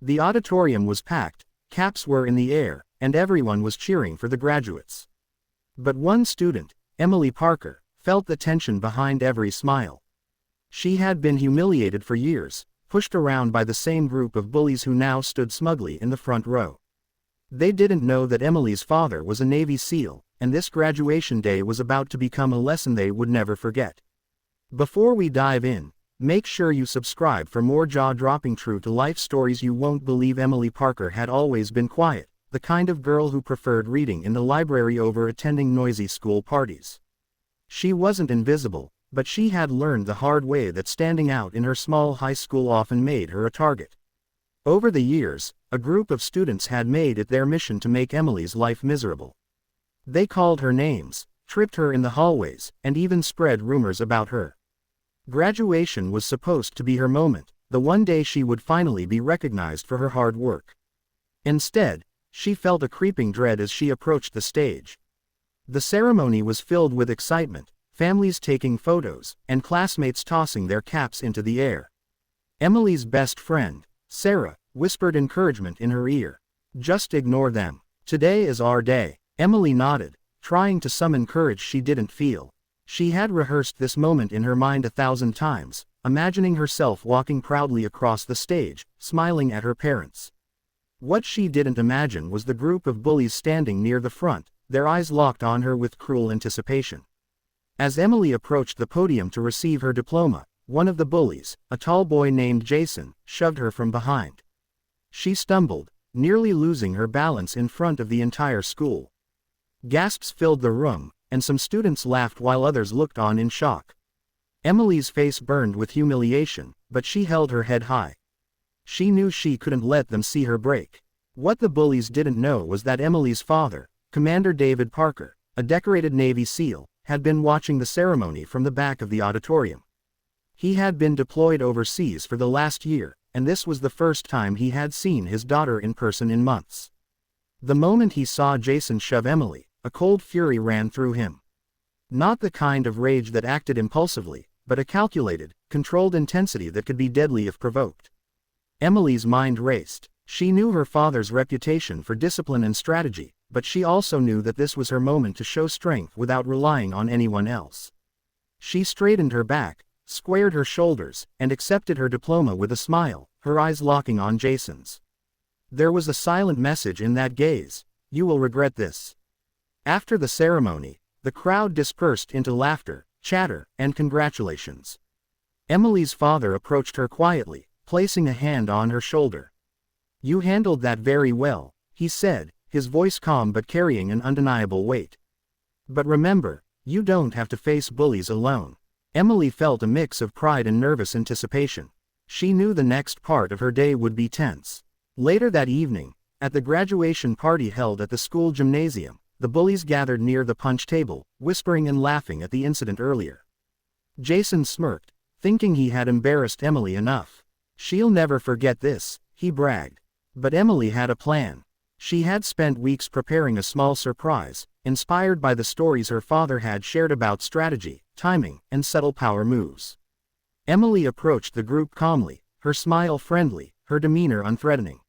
The auditorium was packed, caps were in the air, and everyone was cheering for the graduates. But one student, Emily Parker, felt the tension behind every smile. She had been humiliated for years, pushed around by the same group of bullies who now stood smugly in the front row. They didn't know that Emily's father was a Navy SEAL, and this graduation day was about to become a lesson they would never forget. Before we dive in, make sure you subscribe for more jaw-dropping true-to-life stories you won't believe. Emily Parker had always been quiet, the kind of girl who preferred reading in the library over attending noisy school parties. She wasn't invisible, but she had learned the hard way that standing out in her small high school often made her a target. Over the years, a group of students had made it their mission to make Emily's life miserable. They called her names, tripped her in the hallways, and even spread rumors about her. Graduation was supposed to be her moment, the one day she would finally be recognized for her hard work. Instead, she felt a creeping dread as she approached the stage. The ceremony was filled with excitement, families taking photos, and classmates tossing their caps into the air. Emily's best friend, Sarah, whispered encouragement in her ear. "Just ignore them. Today is our day." Emily nodded, trying to summon courage she didn't feel. She had rehearsed this moment in her mind 1,000 times, imagining herself walking proudly across the stage, smiling at her parents. What she didn't imagine was the group of bullies standing near the front, their eyes locked on her with cruel anticipation. As Emily approached the podium to receive her diploma, one of the bullies, a tall boy named Jason, shoved her from behind. She stumbled, nearly losing her balance in front of the entire school. Gasps filled the room, and some students laughed while others looked on in shock. Emily's face burned with humiliation, but she held her head high. She knew she couldn't let them see her break. What the bullies didn't know was that Emily's father, Commander David Parker, a decorated Navy SEAL, had been watching the ceremony from the back of the auditorium. He had been deployed overseas for the last year, and this was the first time he had seen his daughter in person in months. The moment he saw Jason shove Emily, a cold fury ran through him. Not the kind of rage that acted impulsively, but a calculated, controlled intensity that could be deadly if provoked. Emily's mind raced. She knew her father's reputation for discipline and strategy, but she also knew that this was her moment to show strength without relying on anyone else. She straightened her back, squared her shoulders, and accepted her diploma with a smile, her eyes locking on Jason's. There was a silent message in that gaze: "You will regret this." After the ceremony, the crowd dispersed into laughter, chatter, and congratulations. Emily's father approached her quietly, placing a hand on her shoulder. "You handled that very well," he said, his voice calm but carrying an undeniable weight. "But remember, you don't have to face bullies alone." Emily felt a mix of pride and nervous anticipation. She knew the next part of her day would be tense. Later that evening, at the graduation party held at the school gymnasium, the bullies gathered near the punch table, whispering and laughing at the incident earlier. Jason smirked, thinking he had embarrassed Emily enough. "She'll never forget this," he bragged. But Emily had a plan. She had spent weeks preparing a small surprise, inspired by the stories her father had shared about strategy, timing, and subtle power moves. Emily approached the group calmly, her smile friendly, her demeanor unthreatening.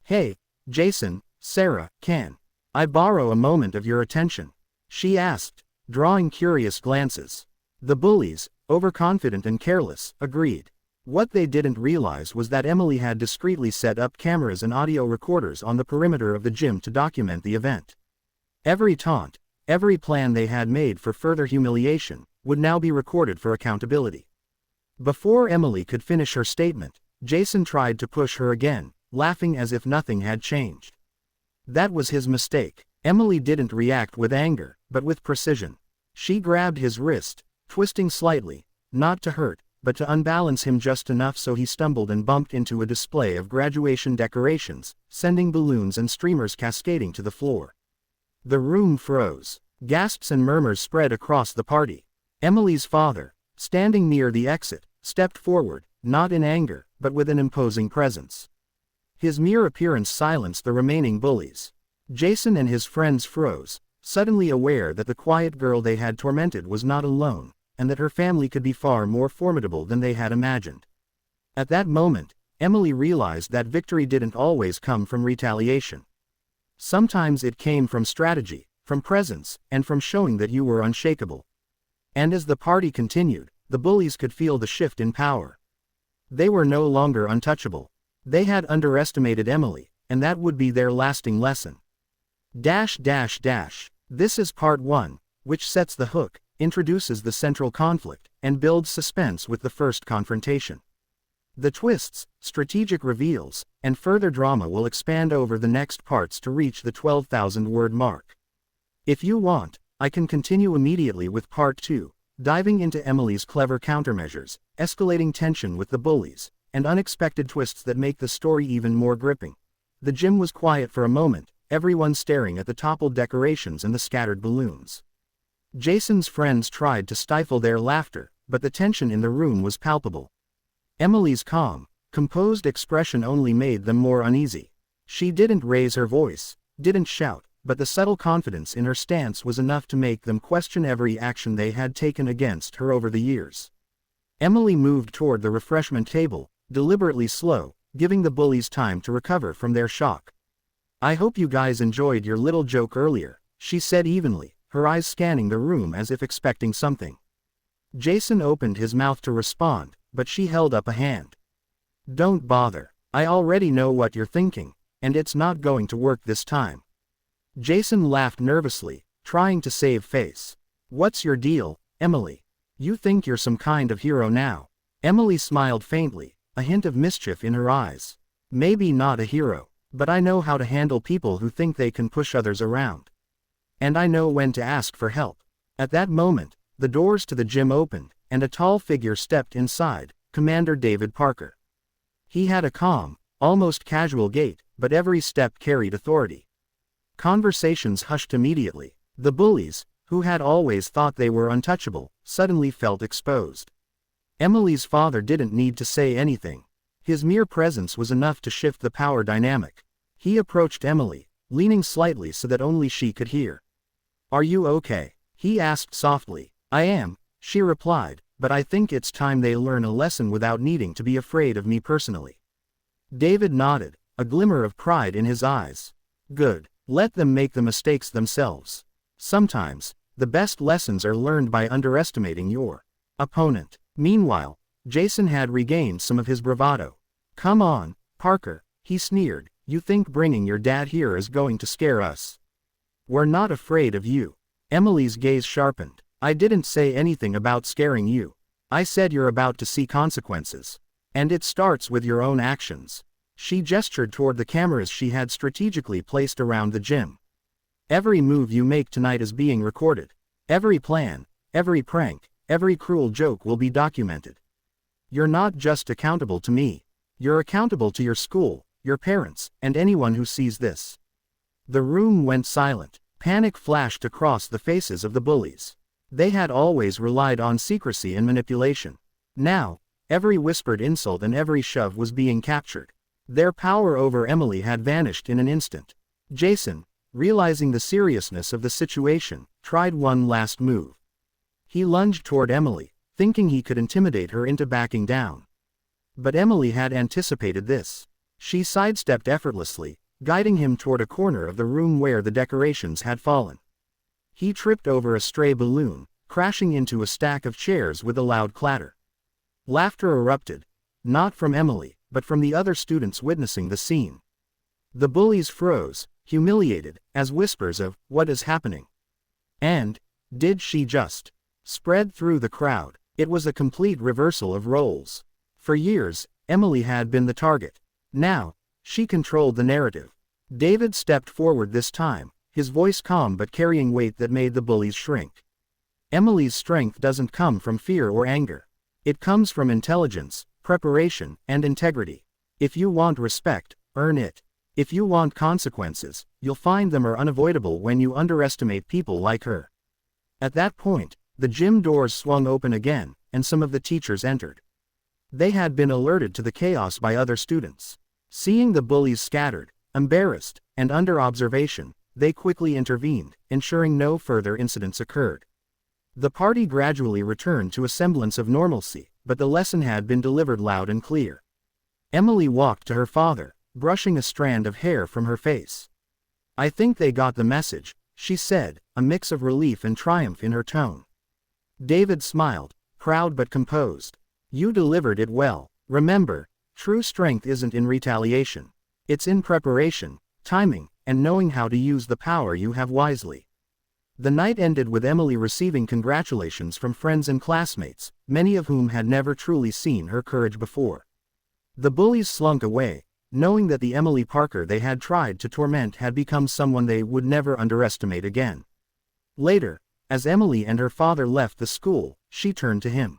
"Hey, Jason, Sarah, can I borrow a moment of your attention?" she asked, drawing curious glances. The bullies, overconfident and careless, agreed. What they didn't realize was that Emily had discreetly set up cameras and audio recorders on the perimeter of the gym to document the event. Every taunt, every plan they had made for further humiliation, would now be recorded for accountability. Before Emily could finish her statement, Jason tried to push her again, laughing as if nothing had changed. That was his mistake. Emily didn't react with anger, but with precision. She grabbed his wrist, twisting slightly, not to hurt, but to unbalance him just enough so he stumbled and bumped into a display of graduation decorations, sending balloons and streamers cascading to the floor. The room froze. Gasps and murmurs spread across the party. Emily's father, standing near the exit, stepped forward, not in anger, but with an imposing presence. His mere appearance silenced the remaining bullies. Jason and his friends froze, suddenly aware that the quiet girl they had tormented was not alone, and that her family could be far more formidable than they had imagined. At that moment, Emily realized that victory didn't always come from retaliation. Sometimes it came from strategy, from presence, and from showing that you were unshakable. And as the party continued, the bullies could feel the shift in power. They were no longer untouchable. They had underestimated Emily, and that would be their lasting lesson. This is part 1, which sets the hook, introduces the central conflict, and builds suspense with the first confrontation. The twists, strategic reveals, and further drama will expand over the next parts to reach the 12,000-word mark. If you want, I can continue immediately with part 2, diving into Emily's clever countermeasures, escalating tension with the bullies, and unexpected twists that make the story even more gripping. The gym was quiet for a moment, everyone staring at the toppled decorations and the scattered balloons. Jason's friends tried to stifle their laughter, but the tension in the room was palpable. Emily's calm, composed expression only made them more uneasy. She didn't raise her voice, didn't shout, but the subtle confidence in her stance was enough to make them question every action they had taken against her over the years. Emily moved toward the refreshment table, deliberately slow, giving the bullies time to recover from their shock. "I hope you guys enjoyed your little joke earlier," she said evenly, her eyes scanning the room as if expecting something. Jason opened his mouth to respond, but she held up a hand. "Don't bother. I already know what you're thinking, and it's not going to work this time." Jason laughed nervously, trying to save face. "What's your deal, Emily? You think you're some kind of hero now?" Emily smiled faintly, a hint of mischief in her eyes. "Maybe not a hero, but I know how to handle people who think they can push others around. And I know when to ask for help." At that moment, the doors to the gym opened, and a tall figure stepped inside, Commander David Parker. He had a calm, almost casual gait, but every step carried authority. Conversations hushed immediately. The bullies, who had always thought they were untouchable, suddenly felt exposed. Emily's father didn't need to say anything. His mere presence was enough to shift the power dynamic. He approached Emily, leaning slightly so that only she could hear. "Are you okay?" he asked softly. "I am," she replied, "but I think it's time they learn a lesson without needing to be afraid of me personally." David nodded, a glimmer of pride in his eyes. "Good. Let them make the mistakes themselves. Sometimes, the best lessons are learned by underestimating your opponent." Meanwhile, Jason had regained some of his bravado. "Come on, Parker," he sneered, "you think bringing your dad here is going to scare us? We're not afraid of you." Emily's gaze sharpened. "I didn't say anything about scaring you. I said you're about to see consequences. And it starts with your own actions." She gestured toward the cameras she had strategically placed around the gym. "Every move you make tonight is being recorded. Every plan, every prank, every cruel joke will be documented. You're not just accountable to me. You're accountable to your school, your parents, and anyone who sees this." The room went silent. Panic flashed across the faces of the bullies. They had always relied on secrecy and manipulation. Now, every whispered insult and every shove was being captured. Their power over Emily had vanished in an instant. Jason, realizing the seriousness of the situation, tried one last move. He lunged toward Emily, thinking he could intimidate her into backing down. But Emily had anticipated this. She sidestepped effortlessly, guiding him toward a corner of the room where the decorations had fallen. He tripped over a stray balloon, crashing into a stack of chairs with a loud clatter. Laughter erupted, not from Emily, but from the other students witnessing the scene. The bullies froze, humiliated, as whispers of, "What is happening?" and, "Did she just?" spread through the crowd. It was a complete reversal of roles. For years, Emily had been the target. Now, she controlled the narrative. David stepped forward this time, his voice calm but carrying weight that made the bullies shrink. "Emily's strength doesn't come from fear or anger. It comes from intelligence, preparation, and integrity. If you want respect, earn it. If you want consequences, you'll find them are unavoidable when you underestimate people like her." At that point, the gym doors swung open again, and some of the teachers entered. They had been alerted to the chaos by other students. Seeing the bullies scattered, embarrassed, and under observation, they quickly intervened, ensuring no further incidents occurred. The party gradually returned to a semblance of normalcy, but the lesson had been delivered loud and clear. Emily walked to her father, brushing a strand of hair from her face. "I think they got the message," she said, a mix of relief and triumph in her tone. David smiled, proud but composed. "You delivered it well. Remember, true strength isn't in retaliation. It's in preparation, timing, and knowing how to use the power you have wisely." The night ended with Emily receiving congratulations from friends and classmates, many of whom had never truly seen her courage before. The bullies slunk away, knowing that the Emily Parker they had tried to torment had become someone they would never underestimate again. Later, as Emily and her father left the school, she turned to him.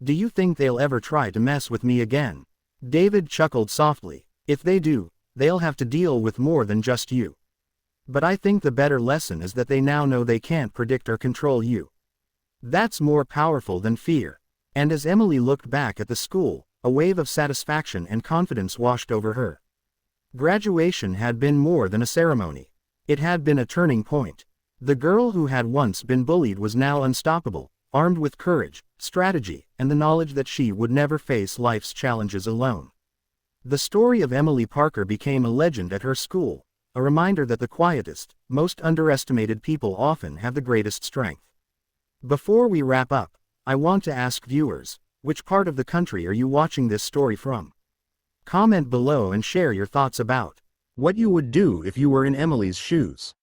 "Do you think they'll ever try to mess with me again?" David chuckled softly. "If they do, they'll have to deal with more than just you. But I think the better lesson is that they now know they can't predict or control you. That's more powerful than fear." And as Emily looked back at the school, a wave of satisfaction and confidence washed over her. Graduation had been more than a ceremony. It had been a turning point. The girl who had once been bullied was now unstoppable, armed with courage, strategy, and the knowledge that she would never face life's challenges alone. The story of Emily Parker became a legend at her school, a reminder that the quietest, most underestimated people often have the greatest strength. Before we wrap up, I want to ask viewers, which part of the country are you watching this story from? Comment below and share your thoughts about what you would do if you were in Emily's shoes.